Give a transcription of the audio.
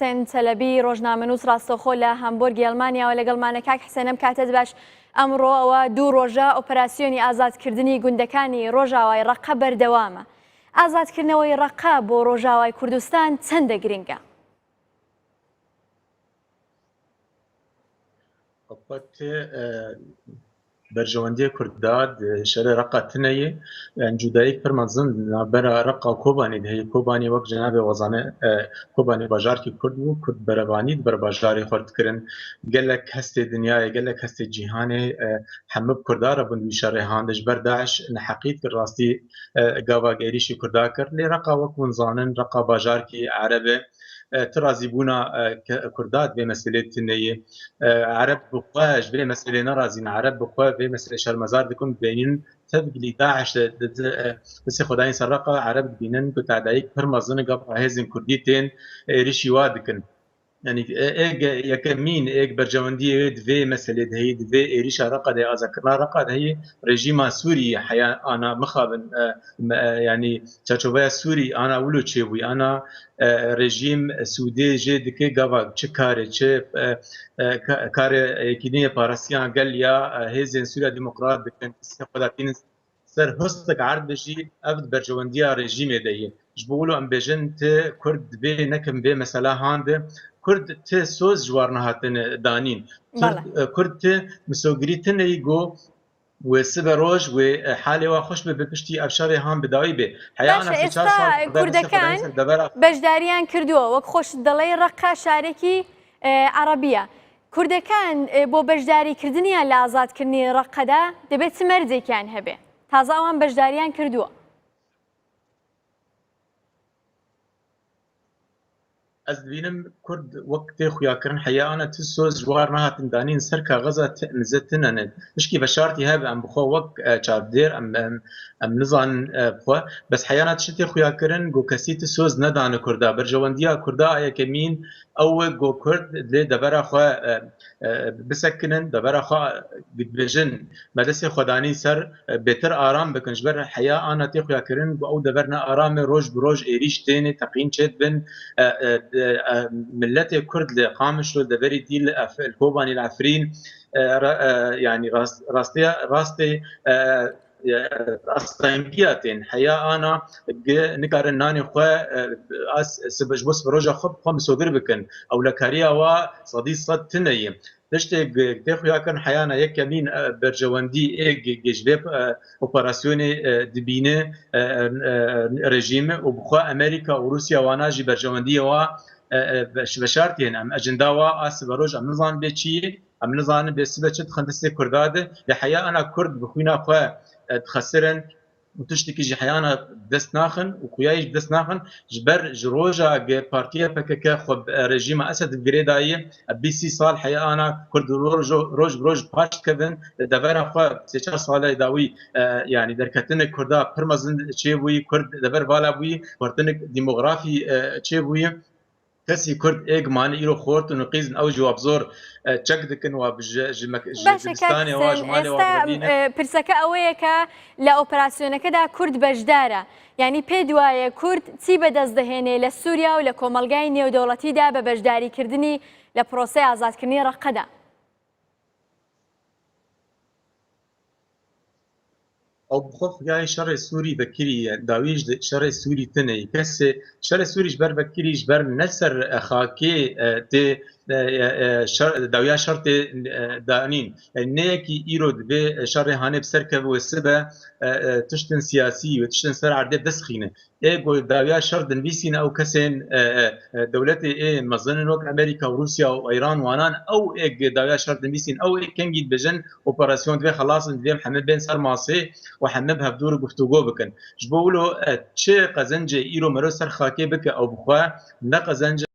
حسين چەلەبی ڕۆژنامەنووس ڕاستەوخۆ لە هەمبۆرگی ئەڵمانیاوە لەگەڵمانە. کاک حسێنم کاتت باش. ئەمڕۆ 2 ڕۆژە ئۆپەراسیۆنی ئازادکردنی گوندەکانی ڕۆژاوای ڕەقە بەردەوامە. ئازادکردنەوەی ڕەقە بۆ ڕۆژاوای کوردستان چەندە گرنگە؟ برجەوەندی کوردداد شەرێ ڕەقە تنەیە جودایەک پڕ مەزن نابەرە ڕەقە و کۆبانێت هەیە کۆبانی وەک جەنابێ وەزانە کۆبانی باژارکی کورد و کورد بەرەبانیت بەر باژاری خوردکردن gelek hestê dinyayê gelek hestê cîhanê hemû kurdara bûn wî şerê handiş ber Daeş neheqît kir rastî gava êrişî Kurda kir lê reqa wek hûn zanin reqa bajarkî Erebê ترازیبوونا کوردات بێ مەسلێت تنەیە عرب بخوا ji vê meselê nerazîn عرب بخوا vê meselê şermezar dikin bênîn tevgilî Daeş bisê xwedayên ser reqa عرب dibînin ku tedayîk pir mezin gav hêzên Kurdî tên êrişî wa dikin. Yani yekemîn êk bercewendiyê wê divê meselê de heye divê êrişa reqa de azadkirina reqa de heye rejîma Sûriyê heya ana mixabin yani çerçoveya Sûrî ana wilo çêbûyî ana rejîm Sûdê jê dike gava çi karê çi karê yekîniyê parasiyan gel ya hêzên Sûriya Demokrat dikin xwedatînin ser hostek erd bijî ev bercewendiya rejîmê de ye ji bo wilo em bêjin ti Kurd divê nekin vê mesela hande Kurd ti soz ji war nehatin danîn Kurd ti misogirî tineyî got wê sibe roj wê halê wa xweş be bi piştî ev şerê han bi dawî bê heyana Kurdekan bejdariyan kردووە وەک خۆش دەڵێ ڕەقە شارێکی عەرەبیە کوردەکان بۆ بەشداریکردنیان لە ئازادکردنی ڕەقەدا دەبێت چ مەرجێکیان هەبێ تازە ئەوان بەشداریان کردووە Ez dibînim Kurd wek tê xuyakirin heyana ti soz ji war nehatin danîn ser kaxeza nizetinene piştî veşartî hebe em bixwe wek çavdêr em nizanin bixwe bes heyana tiştî tê xuyakirin got kesî ti soz nedane Kurda bercewendiya Kurda yekemîn ew got Kurd lê devera xwe bisekinin devera xwe dibêjin me destê xwedanî ser bêtir aram bikin ji ber heya ana tê xuyakirin got ew dever ne aramê roj bi roj êrîş têne teqîn çêt bin ملت كرد لقامش رو دبري ديل الكوباني العفرين يعني راستي راستينجياتين حيا انا نكارن ناني خو اس سبج بس بروجا خب خم سوغر بكن او لكاريا وا صدي صد تنيه دشت دخو يكن حيانا يك يمين برجواندي جيجبيب اوبراسيوني دبينه رژیم وبخوا امريكا وروسيا واناجي برجواندي وا بشارتين ام اجندا وا اس بروج ام نظام بچي ام نظام بسبچت خندسه كرداده لحيا انا كرد بخوينا خو تخسرن وتشتكي جي حيانا دست ناخن وخيايش دست ناخن جبر جروجا بارتيه PKK خو رژیم اسد الجريداي بي سي صال حيانا كرد روج بروج باش كفن دبر خو 3 ساله داوي يعني دركتن كردا پرمزن چيبوي كرد دبر والا بوي ورتن ديموغرافي چيبوي كسي كرد ايج مان ايرو خورت ونقيز او جواب زور تشك دكن وبجستاني واجمالي وابردين برسكا اويكا لا اوبراسيون كدا كرد بجداره يعني بيدوايه كرد تي بدز دهنه لسوريا ولا كومالغاي نيو دولتي دا بجداري كردني لبروسي ازاد كني رقدا او بخوف جاي شر سوري بكري داويج شر سوري تني كس شر سوري جبر بكري جبر نسر خاكي تي داويا شرط دانين نيكي ايرود به شر هانه بسركب وسبه تشتن سياسي وتشتن سر عرده دسخينه ايغو داويا شرط نبيسين او كسين دولتي اي مظن وك امريكا وروسيا وايران وانان او ايغ داويا شرط نبيسين او كنجيد بجن اوبراسيون دبي خلاص دبي محمد بن سر ماسي وحمبها بدور گفتگو بکن جبولو چه قزنج ایرو مرو سر خاکه بک او بخوا نه قزنج